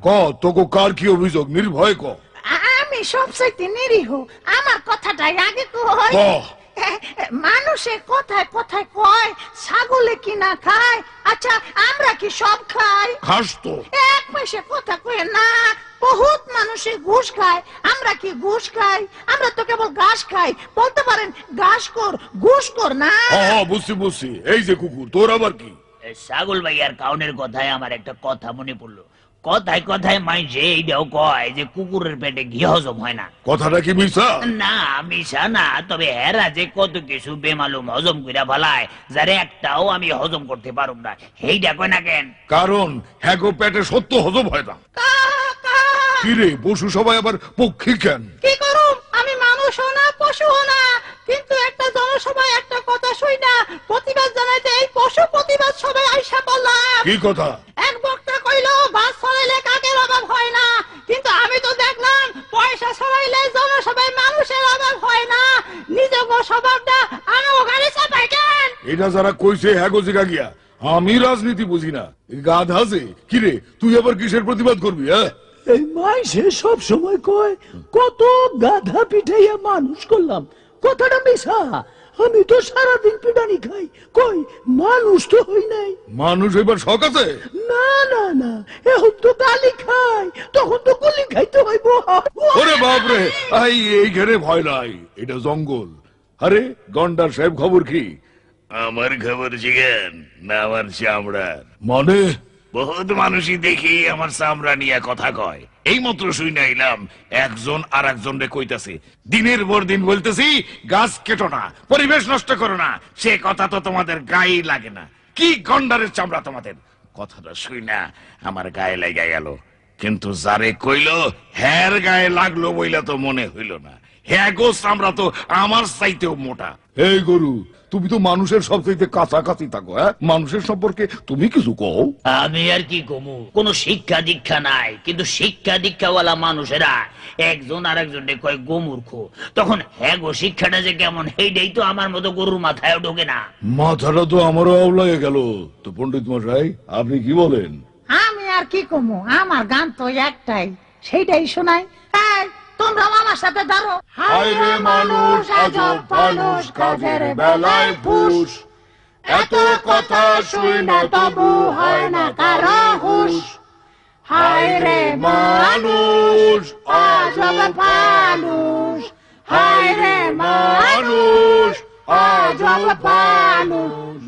ক তোকে কার কি অভিযোগ নির্ভয় ক। আমি সবচাইতে নিরীহ, আমার কথাটাই আগে কই। ক। মানুষে কথায় কথায় কয় ছাগলে কি না খায়, আচ্ছা আমরা কি সব খাই? খাস তো। এক পয়সা কথা কয়ে না, বহুত মানুষে ঘুষ খায়, আমরা কি ঘুষ খাই? আমরা তো কেবল ঘাস খাই, বলতে পারেন ঘাসকর ঘুষখোর না। বুঝছি বুঝছি, এই যে কুকুর তোর আবার কি? ছাগল ভাই আর কাউনের কথায় আমার একটা কথা মনে পড়লো। কথায় কথায় মাইছে এইটাও কয় যে কুকুরের পেটে ঘি হজম হয় না। কথাটা কি মিছা? না মিশা না, তবে হেরা যে কত কিছু বেমালুম হজম কইরা ফেলায়, যারে একটাও আমি হজম করতে পারুম না, সেইটা কয় না কেন? কারণ হ্যাঁ গো, পেটে সত্য হজম হয় না। কিরে পশু সবাই আবার পক্ষী কেন? কি করুম, আমি মানুষও না পশুও না, কিন্তু একটা জনসভায় একটা কথা শুই না প্রতিবাদ জানাইতে এই পশু প্রতিবাদ সবাই আইসা বললাম। কি কথা? এক বক্তা কইলো বাস ছড়াইলে কাকের অভাব হয় না, কিন্তু আমি তো দেখলাম পয়সা ছড়াইলে জনসভায় মানুষের অভাব হয় না। নিজের স্বভাবটা আমি ওখানে চাপাই কেন? এটা যারা কইছে হ্যাঁ গো জিগা গিয়া, আমি রাজনীতি বুঝি না। গাধা যে কিরে, তুই আবার কিসের প্রতিবাদ করবি? হ্যাঁ এই মাইসে সব সময় কয় কত গাধা পিঠাইয়া মানুষ করলাম, কথাটা মিশা। আমি তো সারাদিন পিটানি খাই, কই মানুষ তো হই নাই। মানুষ এবার শখ আছে? না না না, এখন তো গালি খাই, তখন তো গুলি খাইতে হইব। ওরে বাপরে, এইখানে ভয় নাই, এটা জঙ্গল। আরে গন্ডার সাহেব খবর কি? আমার খবর জিগেন না আমার চামড়ার। মানে বহুত মানুষই দেখি আমার চামড়া নিয়ে কথা কয়। এই মাত্র শুই নাইলাম একজন আর একজন রে কইতাছে, দিনের পর দিন বলতেছি গাছ কেটো না, পরিবেশ নষ্ট করো না, সে কথা তো তোমাদের গায়ে লাগে না। কি গন্ডারের চামড়া তোমাদের! কথাটা শুই না আমার গায়ে লেগে গেল, কিন্তু যারে কইলো হ্যার গায়ে লাগলো বইলা তো মনে হইল না। হ্যাঁ গো, চামড়া তো আমার চাইতেও মোটা। এই গরু, তুমি তো মানুষের সবচেয়ে কাছাকাছি থাকো। হ্যাঁ, মানুষের সম্পর্কে তুমি কিছু কও। আমি আর কি কমু, কোন শিক্ষা দীক্ষা নাই, কিন্তু শিক্ষা দীক্ষাওয়ালা মানুষেরা একজন আর একজনকে কয় গোমূর্খ। তখন হ্যাঁ গো, শিক্ষাটা যে কেমন সেইটাই তো আমার মতো গরুর মাথায় ঢোকে না। মাথাটা তো আমারও আওলায় গেল। তো পণ্ডিত মশাই, আপনি কি বলেন? আমি আর কি কমু, আমার গান তো একটাই, সেইটাই শোনাই। এই, তোমরা আমার সাথে ধরো। হায় রে মানুষ, আজব মানুষ, কাজের বেলায় ফুস। এত কথা শুই না তবু হয় না কারো হুঁশ। হায় রে মানুষ, আজব মানুষ, হায় রে মানুষ, আজব মানুষ।